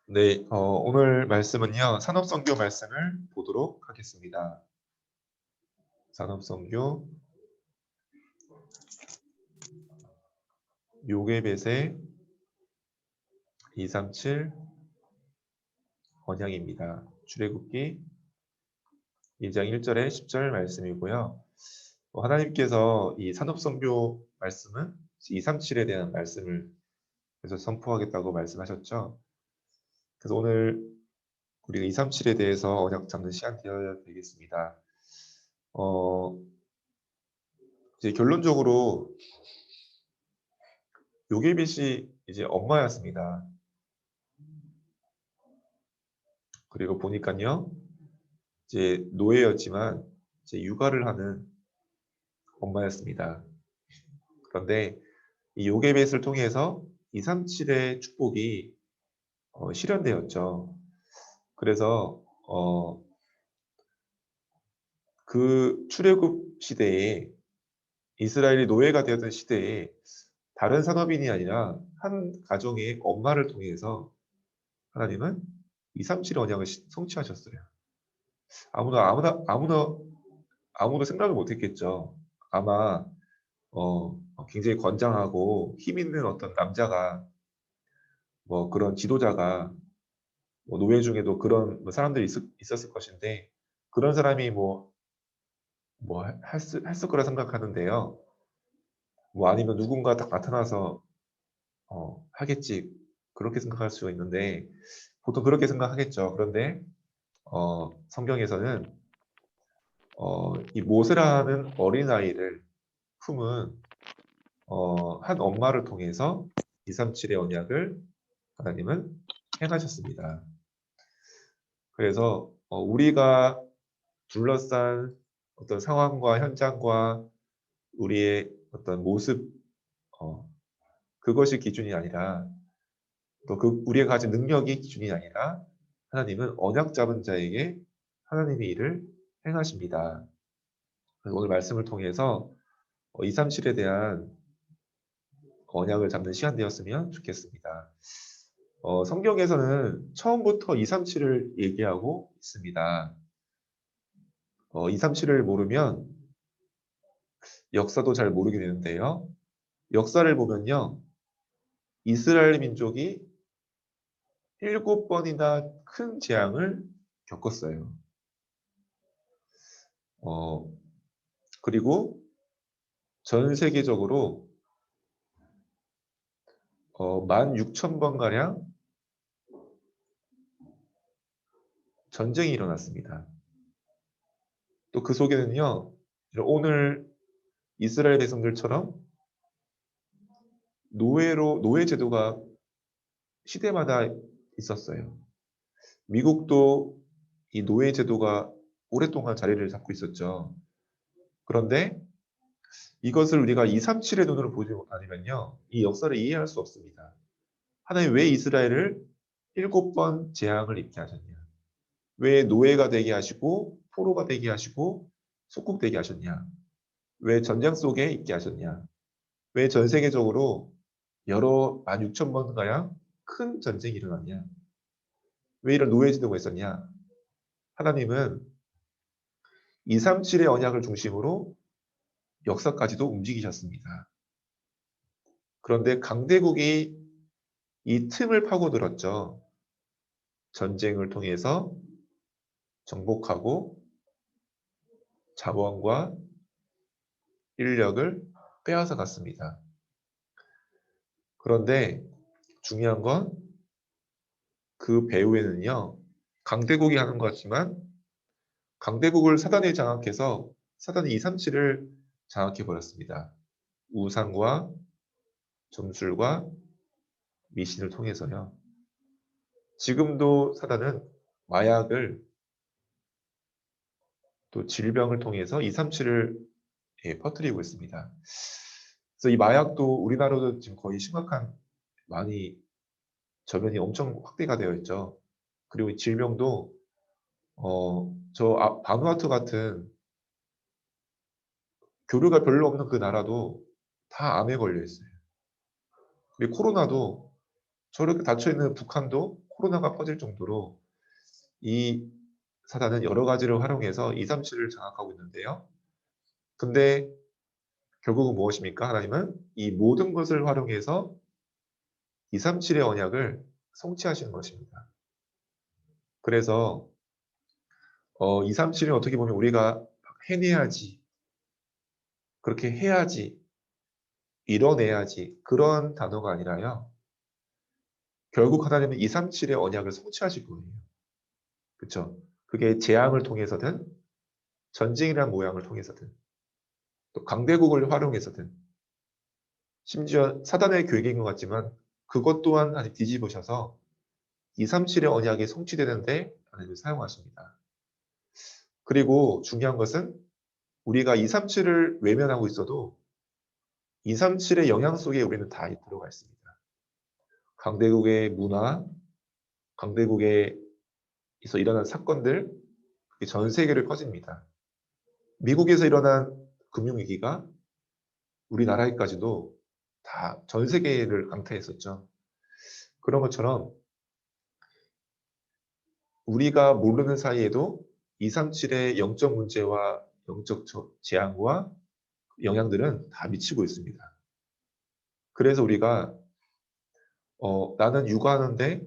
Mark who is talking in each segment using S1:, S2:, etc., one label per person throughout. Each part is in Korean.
S1: 네, 오늘 말씀은요, 산업선교 말씀을 보도록 하겠습니다. 산업선교, 요괴벳의 237 번향입니다. 출애굽기 2장 1절에 10절 말씀이고요. 하나님께서 이 산업선교 말씀은 237에 대한 말씀을 그래서 선포하겠다고 말씀하셨죠. 그래서 오늘 우리가 237에 대해서 언약 잡는 시간 되어야 되겠습니다. 이제 결론적으로 요게벳이 이제 엄마였습니다. 그리고 보니까요, 이제 노예였지만 이제 육아를 하는 엄마였습니다. 그런데 이 요게벳을 통해서 237의 축복이 실현되었죠. 그래서 그 출애굽 시대에 이스라엘이 노예가 되었던 시대에 다른 산업인이 아니라 한 가정의 엄마를 통해서 하나님은 237 언약을 성취하셨어요. 아무도 생각을 못했겠죠. 아마 굉장히 건장하고 힘 있는 어떤 남자가 뭐 그런 지도자가 뭐 노예 중에도 그런 뭐 사람들이 있었을 것인데 그런 사람이 뭐 했을 거라 생각하는데요. 뭐 아니면 누군가 딱 나타나서 하겠지 그렇게 생각할 수가 있는데 보통 그렇게 생각하겠죠. 그런데 성경에서는 이 모세라는 어린아이를 품은 한 엄마를 통해서 237의 언약을 하나님은 행하셨습니다. 그래서 우리가 둘러싼 어떤 상황과 현장과 우리의 어떤 모습 그것이 기준이 아니라 또 우리가 가진 능력이 기준이 아니라 하나님은 언약 잡은 자에게 하나님의 일을 행하십니다. 그래서 오늘 말씀을 통해서 237에 대한 언약을 잡는 시간 되었으면 좋겠습니다. 성경에서는 처음부터 237을 얘기하고 있습니다. 237을 모르면 역사도 잘 모르게 되는데요. 역사를 보면요. 이스라엘 민족이 7번이나 큰 재앙을 겪었어요. 그리고 전 세계적으로 16,000번가량 전쟁이 일어났습니다. 또 그 속에는요, 오늘 이스라엘 백성들처럼 노예 제도가 시대마다 있었어요. 미국도 이 노예 제도가 오랫동안 자리를 잡고 있었죠. 그런데 이것을 우리가 237의 눈으로 보지 않으면요, 이 역사를 이해할 수 없습니다. 하나님 왜 이스라엘을 7번 재앙을 입게 하셨냐? 왜 노예가 되게 하시고 포로가 되게 하시고 속국되게 하셨냐? 왜 전쟁 속에 있게 하셨냐? 왜 전 세계적으로 여러 16,000번가량 큰 전쟁이 일어났냐? 왜 이런 노예 제도가 있었냐? 하나님은 237의 언약을 중심으로 역사까지도 움직이셨습니다. 그런데 강대국이 이 틈을 파고들었죠. 전쟁을 통해서 정복하고 자원과 인력을 빼앗아 갔습니다. 그런데 중요한 건 그 배후에는요, 강대국이 하는 것 같지만 강대국을 사단이 장악해서 사단이 237을 장악해 버렸습니다. 우상과 점술과 미신을 통해서요. 지금도 사단은 마약을 또 질병을 통해서 237을 퍼뜨리고 있습니다. 그래서 이 마약도 우리나라도 지금 거의 심각한 많이 저변이 엄청 확대가 되어 있죠. 그리고 이 질병도 바누아투 같은 교류가 별로 없는 그 나라도 다 암에 걸려 있어요. 그리고 코로나도 저렇게 닫혀 있는 북한도 코로나가 퍼질 정도로 이 사단은 여러 가지를 활용해서 237을 장악하고 있는데요. 근데 결국은 무엇입니까? 하나님은 이 모든 것을 활용해서 237의 언약을 성취하시는 것입니다. 그래서 237은 어떻게 보면 우리가 해내야지, 그렇게 해야지, 이뤄내야지 그런 단어가 아니라요. 결국 하나님은 237의 언약을 성취하실 거예요. 그렇죠? 그게 재앙을 통해서든 전쟁이라는 모양을 통해서든 또 강대국을 활용해서든 심지어 사단의 계획인 것 같지만 그것 또한 아직 뒤집으셔서 237의 언약이 성취되는데 하나님을 사용하십니다. 그리고 중요한 것은 우리가 237을 외면하고 있어도 237의 영향 속에 우리는 다 들어가 있습니다. 강대국의 문화, 강대국에서 일어난 사건들, 그게 전 세계를 퍼집니다. 미국에서 일어난 금융위기가 우리나라에까지도 다 전 세계를 강타했었죠. 그런 것처럼 우리가 모르는 사이에도 237의 영적 문제와 영적 재앙과 영향들은 다 미치고 있습니다. 그래서 우리가 나는 육아하는데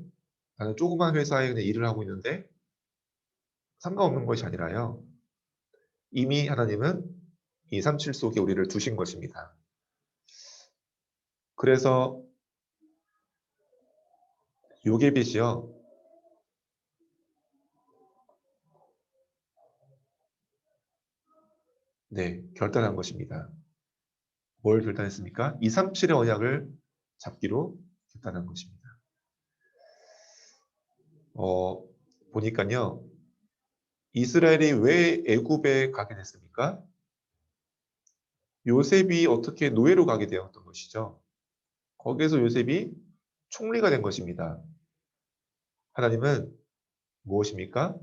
S1: 나는 조그만 회사에 그냥 일을 하고 있는데 상관없는 것이 아니라요. 이미 하나님은 237 속에 우리를 두신 것입니다. 그래서 요게벳이요. 네, 결단한 것입니다. 뭘 결단했습니까? 237의 언약을 잡기로 결단한 것입니다. 보니까요. 이스라엘이 왜 애굽에 가게 됐습니까? 요셉이 어떻게 노예로 가게 되었던 것이죠. 거기에서 요셉이 총리가 된 것입니다. 하나님은 무엇입니까?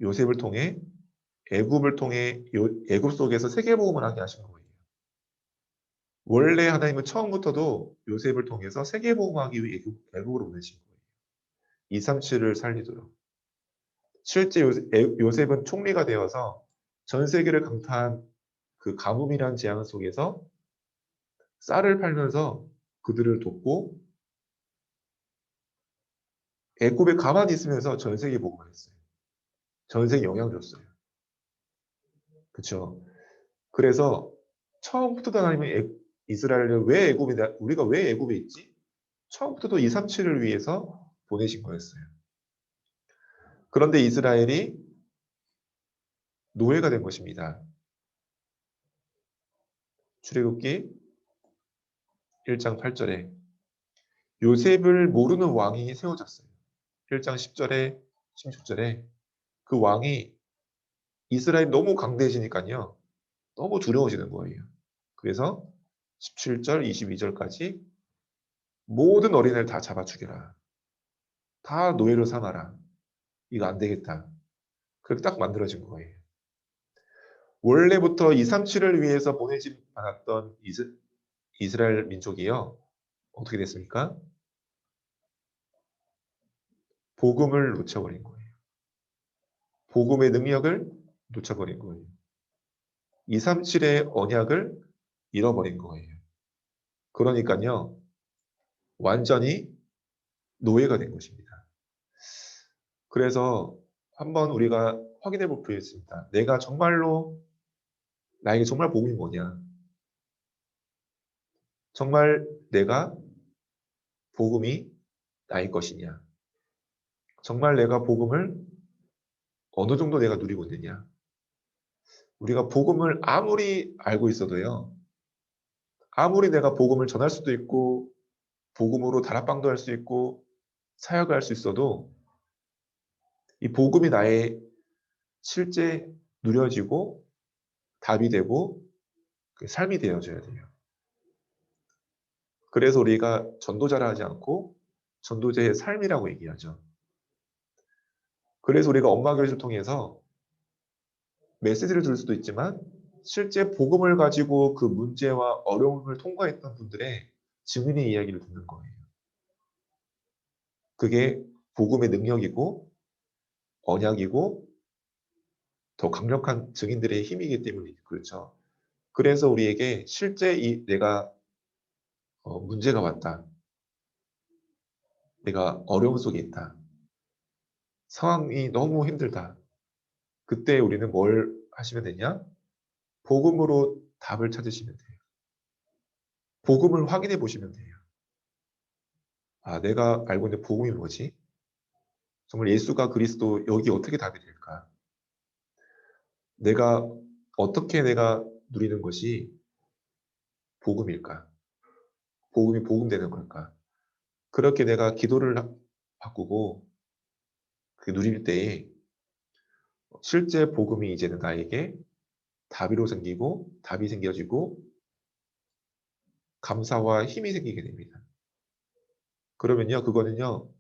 S1: 요셉을 통해 애굽을 통해 애굽 속에서 세계복음을 하게 하신 거예요. 원래 하나님은 처음부터도 요셉을 통해서 세계복음하기 위해 애굽으로 보내신 거예요. 237을 살리도록. 실제 요셉은 총리가 되어서 전 세계를 강타한 그 가뭄이란 재앙 속에서 쌀을 팔면서 그들을 돕고 애굽에 가만히 있으면서 전 세계 복음을 했어요. 전 세계 영향 줬어요. 그렇죠. 그래서 처음부터 하나님은 이스라엘을 왜 우리가 왜 애굽에 있지? 처음부터도 237을 위해서 보내신 거였어요. 그런데 이스라엘이 노예가 된 것입니다. 출애굽기 1장 8절에 요셉을 모르는 왕이 세워졌어요. 1장 10절에 16절에 그 왕이 이스라엘이 너무 강대해지니까요. 너무 두려워지는 거예요. 그래서 17절, 22절까지 모든 어린애를 다 잡아 죽여라. 다 노예로 삼아라. 이거 안 되겠다. 그렇게 딱 만들어진 거예요. 원래부터 237을 위해서 보내지 않았던 이스라엘 민족이요. 어떻게 됐습니까? 복음을 놓쳐버린 거예요. 복음의 능력을 놓쳐버린 거예요. 237의 언약을 잃어버린 거예요. 그러니까요. 완전히 노예가 된 것입니다. 그래서 한번 우리가 확인해 볼 필요가 있습니다. 내가 정말로 나에게 정말 복음이 뭐냐? 정말 내가 복음이 나의 것이냐? 정말 내가 복음을 어느 정도 내가 누리고 있느냐? 우리가 복음을 아무리 알고 있어도요. 아무리 내가 복음을 전할 수도 있고 복음으로 다락방도 할 수 있고 사역을 할 수 있어도 이 복음이 나의 실제 누려지고 답이 되고 삶이 되어져야 돼요. 그래서 우리가 전도자라 하지 않고 전도자의 삶이라고 얘기하죠. 그래서 우리가 엄마 교실을 통해서 메시지를 줄 수도 있지만 실제 복음을 가지고 그 문제와 어려움을 통과했던 분들의 증인의 이야기를 듣는 거예요. 그게 복음의 능력이고 언약이고 더 강력한 증인들의 힘이기 때문에 그렇죠. 그래서 우리에게 실제 내가 문제가 왔다. 내가 어려움 속에 있다. 상황이 너무 힘들다. 그때 우리는 뭘 하시면 되냐? 복음으로 답을 찾으시면 돼요. 복음을 확인해 보시면 돼요. 아, 내가 알고 있는 복음이 뭐지? 정말 예수가 그리스도 여기 어떻게 답이 될까? 내가 어떻게 내가 누리는 것이 복음일까? 복음이 복음되는 걸까? 그렇게 내가 기도를 바꾸고 그 누릴 때에 실제 복음이 이제는 나에게 답이로 생기고 답이 생겨지고 감사와 힘이 생기게 됩니다. 그러면요, 그거는요,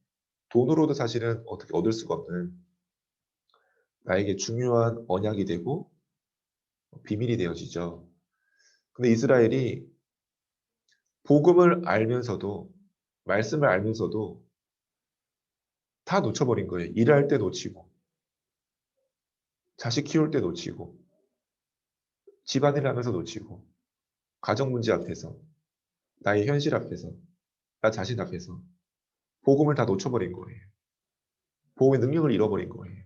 S1: 돈으로도 사실은 어떻게 얻을 수가 없는 나에게 중요한 언약이 되고 비밀이 되어지죠. 근데 이스라엘이 복음을 알면서도 말씀을 알면서도 다 놓쳐버린 거예요. 일할 때 놓치고 자식 키울 때 놓치고 집안일 하면서 놓치고 가정 문제 앞에서 나의 현실 앞에서 나 자신 앞에서 복음을 다 놓쳐버린 거예요. 복음의 능력을 잃어버린 거예요.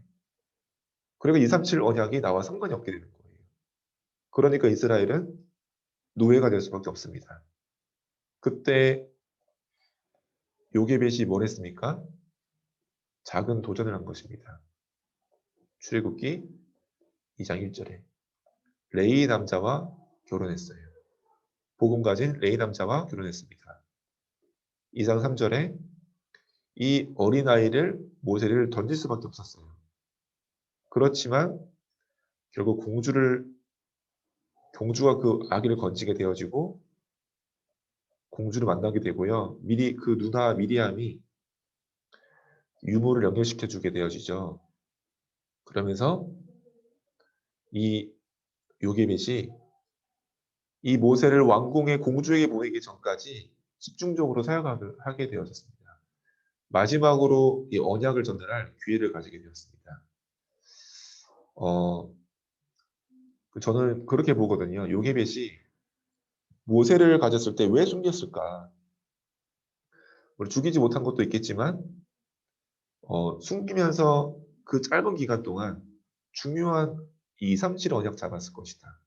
S1: 그리고 237 언약이 나와 상관이 없게 되는 거예요. 그러니까 이스라엘은 노예가 될 수밖에 없습니다. 그때 요게벳이 뭘 했습니까? 작은 도전을 한 것입니다. 출애굽기 2장 1절에 레위 남자와 결혼했어요. 복음 가진 레위 남자와 결혼했습니다. 2장 3절에 이 어린아이를 모세를 던질 수밖에 없었어요. 그렇지만 결국 공주가 그 아기를 건지게 되어지고 공주를 만나게 되고요. 미리 그 누나 미리암이 유모를 연결시켜 주게 되어지죠. 그러면서 이 요게벳이 이 모세를 왕궁의 공주에게 보내기 전까지 집중적으로 사역하게 되어졌습니다. 마지막으로 이 언약을 전달할 기회를 가지게 되었습니다. 저는 그렇게 보거든요. 요게벳이 모세를 가졌을 때 왜 숨겼을까? 우리 죽이지 못한 것도 있겠지만 숨기면서 그 짧은 기간 동안 중요한 237 언약 잡았을 것이다.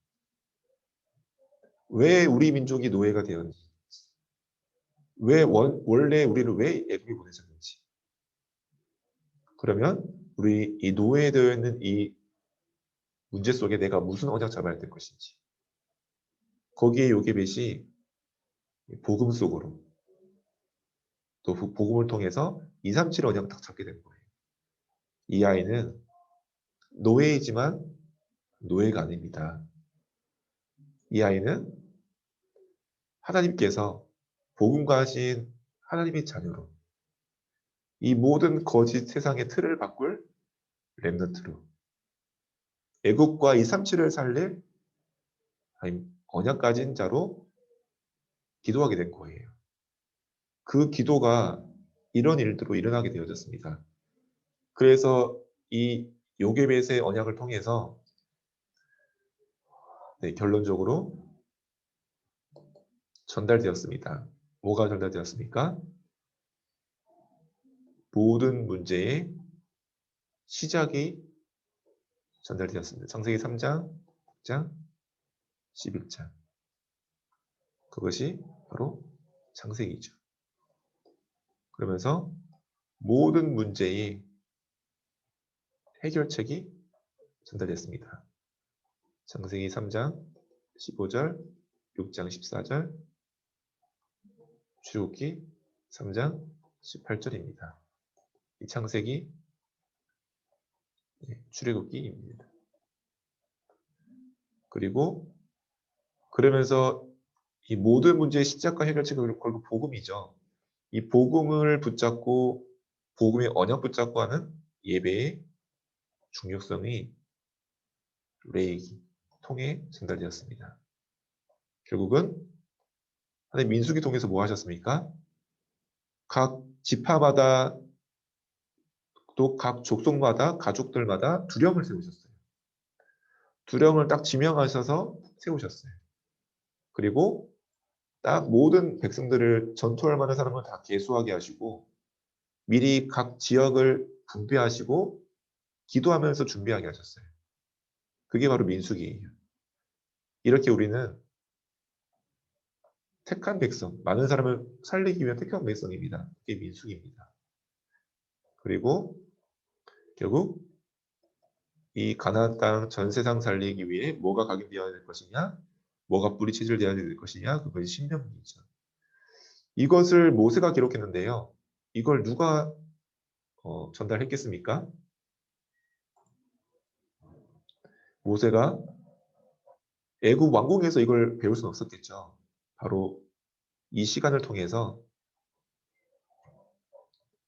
S1: 왜 우리 민족이 노예가 되었는지, 원래 우리를 왜 애굽에 보내셨는지. 그러면 우리 이 노예되어 있는 이 문제 속에 내가 무슨 언약 잡아야 될 것인지. 거기에 요게벳이 복음 속으로 또 복음을 통해서 237 언약을 딱 잡게 된 거예요. 이 아이는 노예이지만 노예가 아닙니다. 이 아이는 하나님께서 복음 가진 하나님의 자녀로 이 모든 거짓 세상의 틀을 바꿀 렘넌트로 애국과 237을 살릴 언약 가진 자로 기도하게 된 거예요. 그 기도가 이런 일들로 일어나게 되어졌습니다. 그래서 이 요게벳의 언약을 통해서 결론적으로 전달되었습니다. 뭐가 전달되었습니까? 모든 문제의 시작이 전달되었습니다. 창세기 3장, 6장, 11장. 그것이 바로 창세기죠. 그러면서 모든 문제의 해결책이 전달됐습니다. 창세기 3장 15절, 6장 14절, 출애굽기 3장 18절입니다. 이 창세기, 출애굽기입니다. 그리고 그러면서 이 모든 문제의 시작과 해결책은 결국 복음이죠. 이 복음을 붙잡고 복음의 언약 붙잡고 하는 예배의 중요성이 레이기 통해 전달되었습니다. 결국은 하나님 민수기 통해서 뭐 하셨습니까? 각 지파마다 또 각 족속마다 가족들마다 두령을 세우셨어요. 두령을 딱 지명하셔서 세우셨어요. 그리고 딱 모든 백성들을 전투할 만한 사람을 다 계수하게 하시고 미리 각 지역을 분배하시고 기도하면서 준비하게 하셨어요. 그게 바로 민수기예요. 이렇게 우리는 택한 백성, 많은 사람을 살리기 위한 택한 백성입니다. 그게 민수기입니다. 그리고 결국 이 가나안 땅 전 세상 살리기 위해 뭐가 각인되어야 될 것이냐, 뭐가 뿌리 체질되어야 될 것이냐, 그것이 신명기죠. 이것을 모세가 기록했는데요. 이걸 누가 전달했겠습니까? 모세가 애굽 왕궁에서 이걸 배울 수는 없었겠죠. 바로 이 시간을 통해서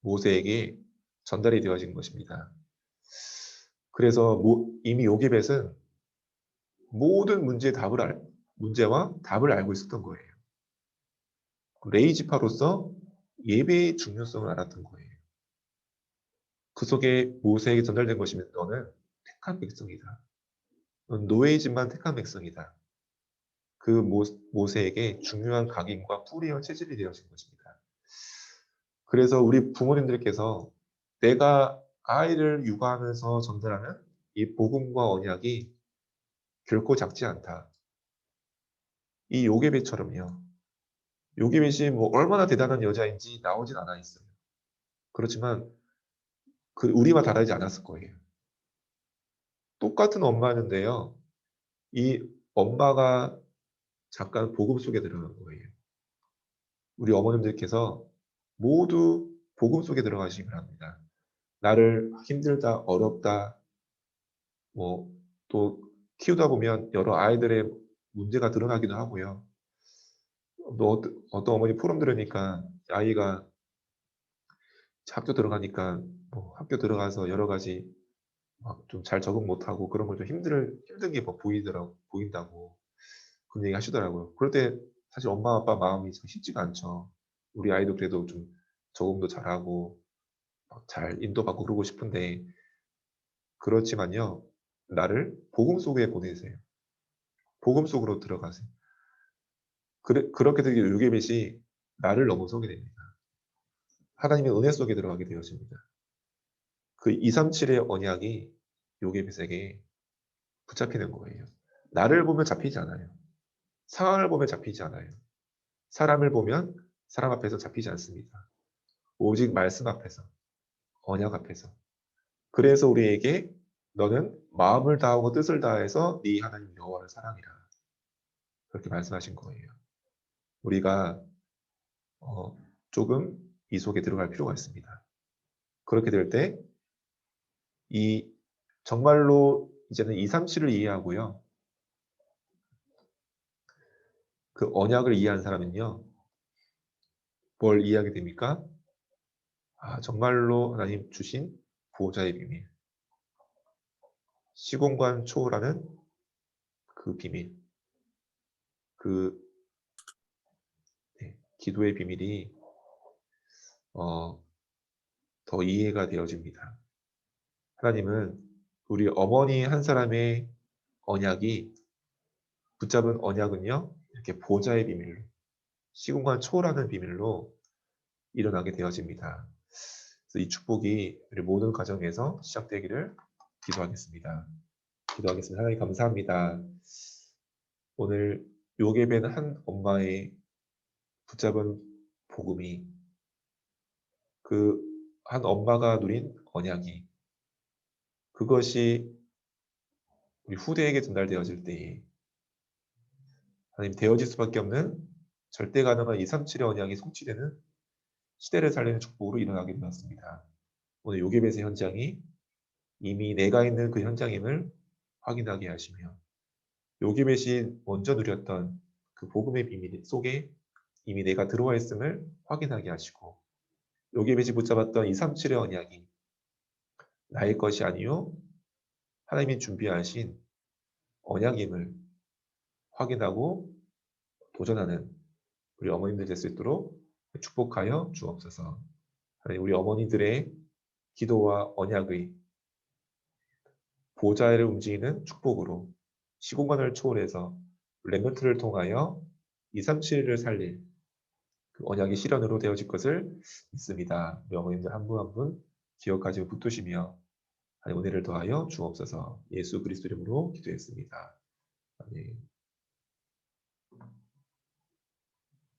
S1: 모세에게 전달이 되어진 것입니다. 그래서 이미 요게벳은 모든 문제와 답을 알고 있었던 거예요. 레이지파로서 예배의 중요성을 알았던 거예요. 그 속에 모세에게 전달된 것이면 너는 택한 백성이다. 넌 노예이지만 택한 백성이다. 그 모세에게 중요한 각인과 뿌리와 체질이 되어진 것입니다. 그래서 우리 부모님들께서 내가 아이를 육아하면서 전달하는 이 복음과 언약이 결코 작지 않다. 이 요게벳처럼요. 요게벳이 뭐 얼마나 대단한 여자인지 나오진 않아 있어요. 그렇지만 우리와 다르지 않았을 거예요. 똑같은 엄마였는데요. 이 엄마가 잠깐 복음 속에 들어간 거예요. 우리 어머님들께서 모두 복음 속에 들어가시기 바랍니다. 나를 힘들다, 어렵다, 뭐 또 키우다 보면 여러 아이들의 문제가 드러나기도 하고요. 또 어떤 어머니 포럼 들으니까 아이가 학교 들어가니까 뭐 학교 들어가서 여러 가지 막 좀 잘 적응 못하고 그런 걸 좀 힘든 게 뭐 보인다고 그런 얘기 하시더라고요. 그럴 때 사실 엄마 아빠 마음이 참 쉽지가 않죠. 우리 아이도 그래도 좀 적응도 잘하고 막 잘 인도받고 그러고 싶은데 그렇지만요. 나를 복음 속에 보내세요. 복음 속으로 들어가세요. 그렇게 되게 요게벳이 나를 넘어서게 됩니다. 하나님의 은혜 속에 들어가게 되어집니다. 그 237의 언약이 요게벳에게 붙잡히는 거예요. 나를 보면 잡히지 않아요. 상황을 보면 잡히지 않아요. 사람을 보면 사람 앞에서 잡히지 않습니다. 오직 말씀 앞에서, 언약 앞에서. 그래서 우리에게 너는 마음을 다하고 뜻을 다해서 네 하나님 여호와를 사랑이라. 그렇게 말씀하신 거예요. 우리가 조금 이 속에 들어갈 필요가 있습니다. 그렇게 될 때 이 정말로 이제는 237을 이해하고요. 그 언약을 이해한 사람은요. 뭘 이해하게 됩니까? 정말로 하나님 주신 보호자의 비밀. 시공간 초월하는 그 비밀. 그 기도의 비밀이 더 이해가 되어집니다. 하나님은 우리 어머니 한 사람의 언약이 붙잡은 언약은요. 이렇게 보호자의 비밀로 시공간 초월하는 비밀로 일어나게 되어집니다. 그래서 이 축복이 우리 모든 가정에서 시작되기를 기도하겠습니다. 하나님 감사합니다. 오늘 요괴된 한 엄마의 붙잡은 복음이 그 한 엄마가 누린 언약이 그것이 우리 후대에게 전달되어질 때에 하나님 되어질 수밖에 없는 절대 가능한 237의 언약이 성취되는 시대를 살리는 축복으로 일어나게 되었습니다. 오늘 요괴벳의 현장이 이미 내가 있는 그 현장임을 확인하게 하시며 요괴벳이 먼저 누렸던 그 복음의 비밀 속에 이미 내가 들어와 있음을 확인하게 하시고 요괴벳이 붙잡았던 237의 언약이 나의 것이 아니요 하나님이 준비하신 언약임을 확인하고 도전하는 우리 어머님들 될 수 있도록 축복하여 주옵소서. 하나님, 우리 어머니들의 기도와 언약의 보좌를 움직이는 축복으로 시공간을 초월해서 렘넌트를 통하여 237을 살릴 그 언약의 실현으로 되어질 것을 믿습니다. 우리 어머님들 한 분 한 분 기억하시고 붙드시며 하나님 은혜를 더하여 주옵소서. 예수 그리스도 이름으로 기도했습니다. 아멘.